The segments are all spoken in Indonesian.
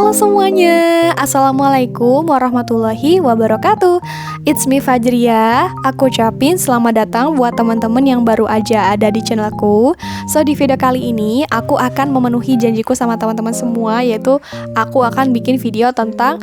Halo semuanya, Assalamualaikum warahmatullahi wabarakatuh. It's me Fajria. Aku ucapin selamat datang buat teman-teman yang baru aja ada di channelku. So di video kali ini aku akan memenuhi janjiku sama teman-teman semua, yaitu aku akan bikin video tentang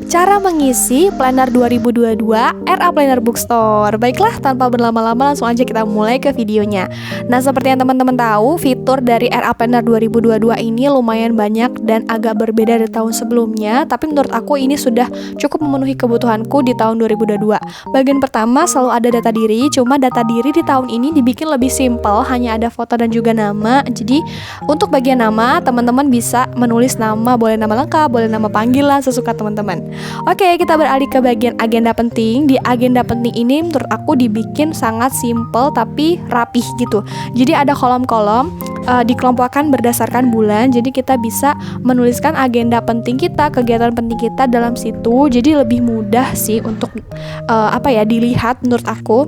cara mengisi planner 2022 RA Planner Bookstore. Baiklah, tanpa berlama-lama langsung aja kita mulai ke videonya. Nah, seperti yang teman-teman tahu, fitur dari RA Planner 2022 ini lumayan banyak dan agak berbeda dari tahun sebelumnya, tapi menurut aku ini sudah cukup memenuhi kebutuhanku di tahun 2022. Bagian pertama selalu ada data diri, cuma data diri di tahun ini dibikin lebih simple, hanya ada foto dan juga nama. Jadi, untuk bagian nama, teman-teman bisa menulis nama, boleh nama lengkap, boleh nama panggilan, sesuka teman-teman. Oke, kita beralih ke bagian agenda penting. Di agenda penting ini menurut aku dibikin sangat simple tapi rapih gitu. Jadi ada kolom-kolom dikelompokkan berdasarkan bulan. Jadi kita bisa menuliskan agenda penting kita, kegiatan penting kita dalam situ. Jadi lebih mudah sih untuk dilihat menurut aku.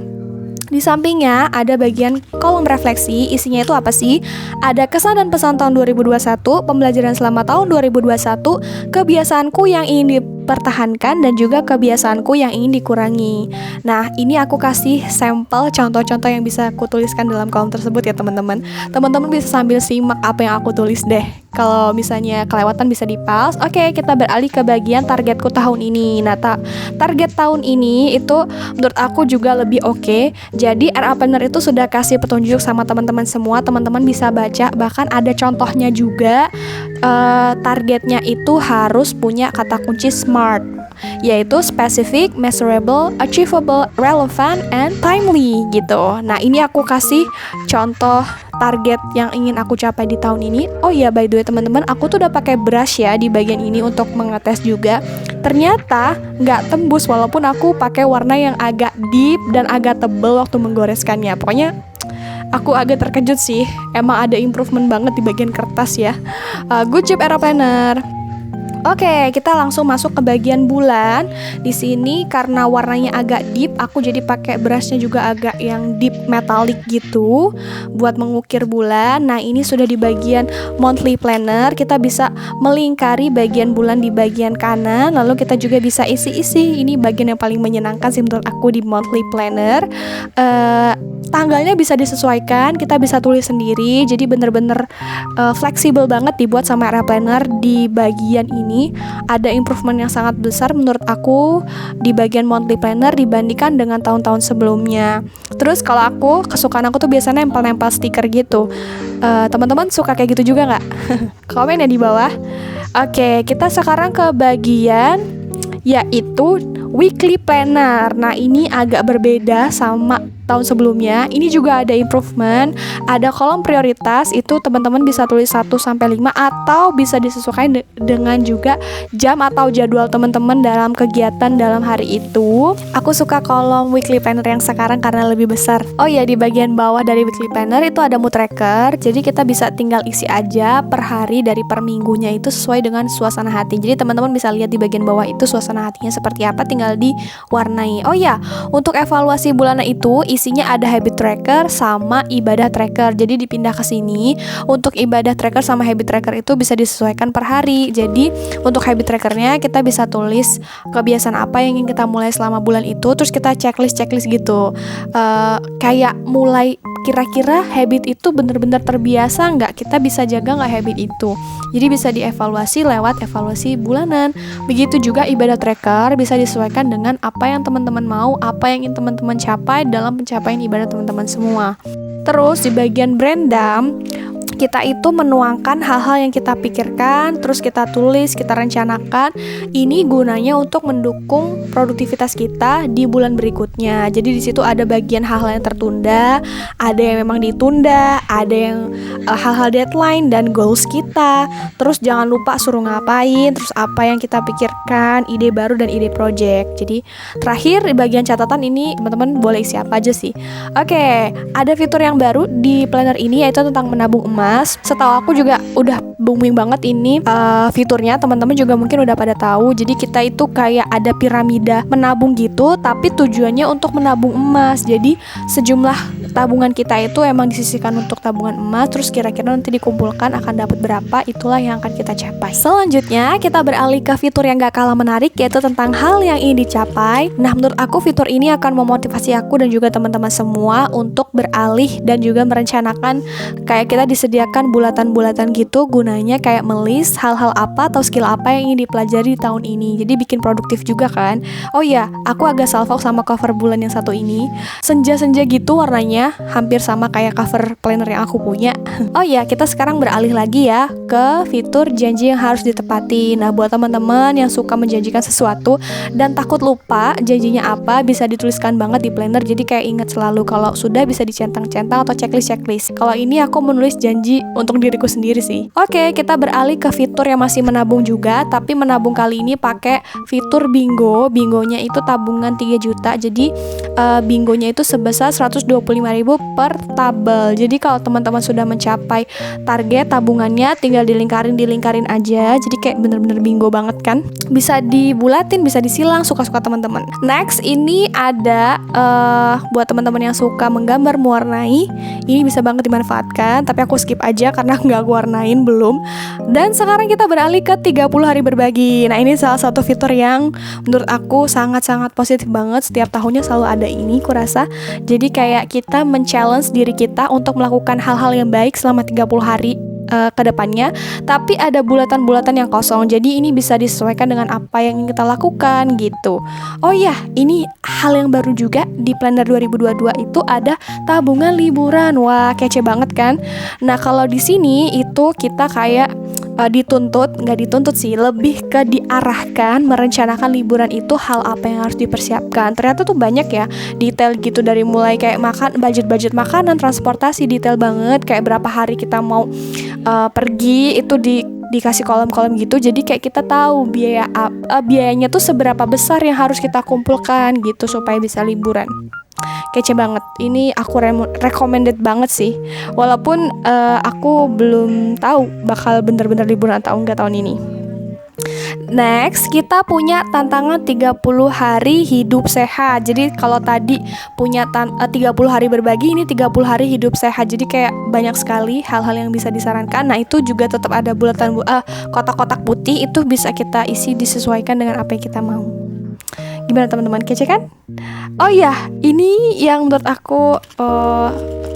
Di sampingnya ada bagian kolom refleksi, isinya itu apa sih? Ada kesan dan pesan tahun 2021, pembelajaran selama tahun 2021, kebiasaanku yang ingin dipertahankan dan juga kebiasaanku yang ingin dikurangi. Nah, ini aku kasih sampel contoh-contoh yang bisa aku tuliskan dalam kolom tersebut ya teman-teman. Teman-teman bisa sambil simak apa yang aku tulis deh. Kalau misalnya kelewatan bisa di-pause. Oke, kita beralih ke bagian targetku tahun ini. Nah, target tahun ini itu menurut aku juga lebih oke. Jadi RA Planner itu sudah kasih petunjuk sama teman-teman semua. Teman-teman bisa baca, bahkan ada contohnya juga. Targetnya itu harus punya kata kunci SMART, yaitu specific, measurable, achievable, relevant, and timely gitu. Nah, ini aku kasih contoh target yang ingin aku capai di tahun ini. Oh iya, by the way teman-teman, aku tuh udah pakai brush ya di bagian ini untuk mengetes juga. Ternyata nggak tembus walaupun aku pakai warna yang agak deep dan agak tebal waktu menggoreskannya. Pokoknya aku agak terkejut sih. Emang ada improvement banget di bagian kertas ya. Good job RA Planner. Oke, kita langsung masuk ke bagian bulan. Di sini karena warnanya agak deep, aku jadi pakai brushnya juga agak yang deep metallic gitu buat mengukir bulan. Nah, ini sudah di bagian monthly planner. Kita bisa melingkari bagian bulan di bagian kanan, lalu kita juga bisa isi-isi. Ini bagian yang paling menyenangkan sih menurut aku di monthly planner. Tanggalnya bisa disesuaikan, kita bisa tulis sendiri. Jadi bener-bener fleksibel banget dibuat sama RA Planner. Di bagian ini ada improvement yang sangat besar menurut aku di bagian monthly planner dibandingkan dengan tahun-tahun sebelumnya. Terus kalau aku, kesukaan aku tuh biasanya nempel-nempel stiker gitu. Teman-teman suka kayak gitu juga nggak? Komen ya di bawah. Oke, kita sekarang ke bagian yaitu weekly planner. Nah, ini agak berbeda sama tahun sebelumnya. Ini juga ada improvement. Ada kolom prioritas, itu teman-teman bisa tulis 1-5 atau bisa disesuaikan dengan juga jam atau jadwal teman-teman dalam kegiatan dalam hari itu. Aku suka kolom weekly planner yang sekarang karena lebih besar. Oh ya, di bagian bawah dari weekly planner itu ada mood tracker. Jadi kita bisa tinggal isi aja per hari dari per minggunya itu sesuai dengan suasana hati. Jadi teman-teman bisa lihat di bagian bawah itu suasana hatinya seperti apa, tinggal diwarnai. Oh ya, untuk evaluasi bulanan itu isinya ada habit tracker sama ibadah tracker. Jadi dipindah ke sini. Untuk ibadah tracker sama habit tracker itu bisa disesuaikan per hari. Jadi untuk habit trackernya kita bisa tulis kebiasaan apa yang ingin kita mulai selama bulan itu. Terus kita checklist gitu. Kayak mulai kira-kira habit itu benar-benar terbiasa nggak? Kita bisa jaga nggak habit itu? Jadi bisa dievaluasi lewat evaluasi bulanan. Begitu juga ibadah tracker bisa disesuaikan dengan apa yang teman-teman mau, apa yang ingin teman-teman capai dalam pencapaian ibadah teman-teman semua. Terus di bagian braindump, kita itu menuangkan hal-hal yang kita pikirkan, terus kita tulis, kita rencanakan. Ini gunanya untuk mendukung produktivitas kita di bulan berikutnya. Jadi di situ ada bagian hal-hal yang tertunda, ada yang memang ditunda, ada yang hal-hal deadline dan goals kita. Terus jangan lupa suruh ngapain, terus apa yang kita pikirkan, ide baru dan ide project. Jadi terakhir di bagian catatan ini teman-teman boleh isi apa aja sih. Oke, ada fitur yang baru di planner ini yaitu tentang menabung emas. Setahu aku juga udah booming banget ini fiturnya, teman-teman juga mungkin udah pada tahu. Jadi kita itu kayak ada piramida menabung gitu, tapi tujuannya untuk menabung emas. Jadi sejumlah tabungan kita itu emang disisihkan untuk tabungan emas, terus kira-kira nanti dikumpulkan akan dapat berapa, itulah yang akan kita capai. Selanjutnya kita beralih ke fitur yang gak kalah menarik, yaitu tentang hal yang ingin dicapai. Nah, menurut aku fitur ini akan memotivasi aku dan juga teman-teman semua untuk beralih dan juga merencanakan, kayak kita disediakan bulatan-bulatan gitu, gunanya kayak melis hal-hal apa atau skill apa yang ingin dipelajari di tahun ini. Jadi bikin produktif juga kan. Oh iya, aku agak salfok sama cover bulan yang satu ini. Senja-senja gitu warnanya, hampir sama kayak cover planner yang aku punya. Oh iya, kita sekarang beralih lagi ya ke fitur janji yang harus ditepati. Nah, buat teman-teman yang suka menjanjikan sesuatu dan takut lupa janjinya apa, bisa dituliskan banget di planner. Jadi kayak ingat selalu, kalau sudah bisa dicentang-centang atau checklist. Kalau ini aku menulis janji untuk diriku sendiri sih. Oke, kita beralih ke fitur yang masih menabung juga, tapi menabung kali ini pakai fitur bingo. Bingonya itu tabungan 3 juta. Jadi bingonya itu sebesar 125.000 per tabel. Jadi kalau teman-teman sudah mencapai target tabungannya, tinggal dilingkarin aja. Jadi kayak bener-bener bingo banget kan. Bisa dibulatin, bisa disilang, suka-suka teman-teman. Next, ini ada buat teman-teman yang suka menggambar mewarnai, ini bisa banget dimanfaatkan, tapi aku skip aja karena nggak aku warnain belum. Dan sekarang kita beralih ke 30 hari berbagi. Nah, ini salah satu fitur yang menurut aku sangat-sangat positif banget. Setiap tahunnya selalu ada ini, kurasa. Jadi kayak kita men-challenge diri kita untuk melakukan hal-hal yang baik selama 30 hari ke depannya, tapi ada bulatan-bulatan yang kosong. Jadi ini bisa disesuaikan dengan apa yang ingin kita lakukan gitu. Oh iya, ini hal yang baru juga di planner 2022 itu ada tabungan liburan. Wah, kece banget kan? Nah, kalau di sini itu kita kayak nggak dituntut sih, lebih ke diarahkan merencanakan liburan itu hal apa yang harus dipersiapkan. Ternyata tuh banyak ya, detail gitu, dari mulai kayak budget makanan, transportasi, detail banget, kayak berapa hari kita mau pergi itu dikasih kolom-kolom gitu. Jadi kayak kita tahu biayanya tuh seberapa besar yang harus kita kumpulkan gitu supaya bisa liburan. Kece banget. Ini aku recommended banget sih. Walaupun aku belum tahu bakal bener-bener liburan atau enggak tahun ini. Next, kita punya tantangan 30 hari hidup sehat. Jadi kalau tadi punya 30 hari berbagi, ini 30 hari hidup sehat. Jadi kayak banyak sekali hal-hal yang bisa disarankan. Nah, itu juga tetap ada bulatan kotak-kotak putih, itu bisa kita isi disesuaikan dengan apa yang kita mau. Gimana teman-teman, kece kan? Oh iya, ini yang menurut aku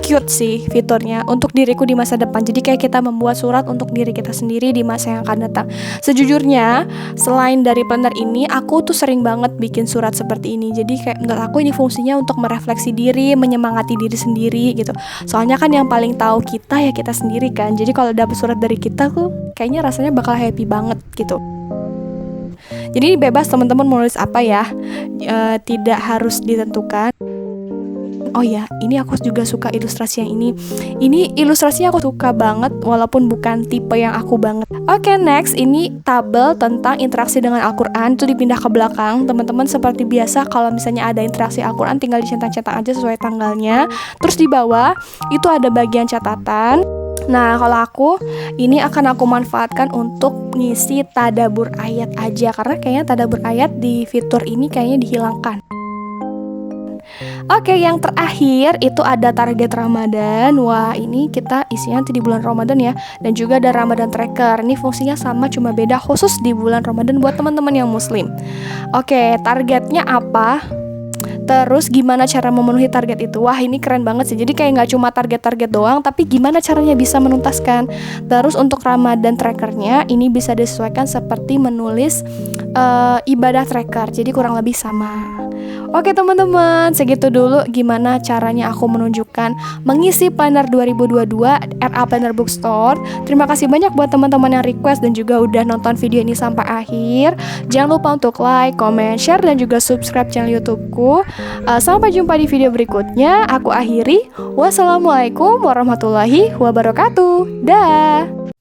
cute sih fiturnya untuk diriku di masa depan. Jadi kayak kita membuat surat untuk diri kita sendiri di masa yang akan datang. Sejujurnya, selain dari planner ini, aku tuh sering banget bikin surat seperti ini. Jadi kayak menurut aku ini fungsinya untuk merefleksi diri, menyemangati diri sendiri gitu. Soalnya kan yang paling tahu kita ya kita sendiri kan. Jadi kalau dapet surat dari kita tuh kayaknya rasanya bakal happy banget gitu. Jadi bebas teman-teman mau nulis apa ya, tidak harus ditentukan. Oh ya, ini aku juga suka ilustrasi yang ini. Ini ilustrasinya aku suka banget, walaupun bukan tipe yang aku banget. Oke, next, ini tabel tentang interaksi dengan Al-Quran. Itu dipindah ke belakang. Teman-teman seperti biasa, kalau misalnya ada interaksi Al-Quran, tinggal dicentang-centang aja sesuai tanggalnya. Terus di bawah, itu ada bagian catatan. Nah, kalau aku, ini akan aku manfaatkan untuk ngisi tadabbur ayat aja. Karena kayaknya tadabbur ayat di fitur ini kayaknya dihilangkan. Oke, yang terakhir itu ada target Ramadan. Wah, ini kita isinya nanti di bulan Ramadan ya. Dan juga ada Ramadan Tracker. Ini fungsinya sama, cuma beda khusus di bulan Ramadan buat teman-teman yang muslim. Oke, targetnya apa? Terus gimana cara memenuhi target itu? Wah, ini keren banget sih. Jadi kayak gak cuma target-target doang, tapi gimana caranya bisa menuntaskan. Terus untuk Ramadan Trackernya, ini bisa disesuaikan seperti menulis ibadah tracker. Jadi kurang lebih sama. Oke teman-teman, segitu dulu gimana caranya aku menunjukkan mengisi planner 2022 RA Planner Bookstore. Terima kasih banyak buat teman-teman yang request dan juga udah nonton video ini sampai akhir. Jangan lupa untuk like, comment, share, dan juga subscribe channel YouTubeku. Sampai jumpa di video berikutnya. Aku akhiri. Wassalamualaikum warahmatullahi wabarakatuh. Dah.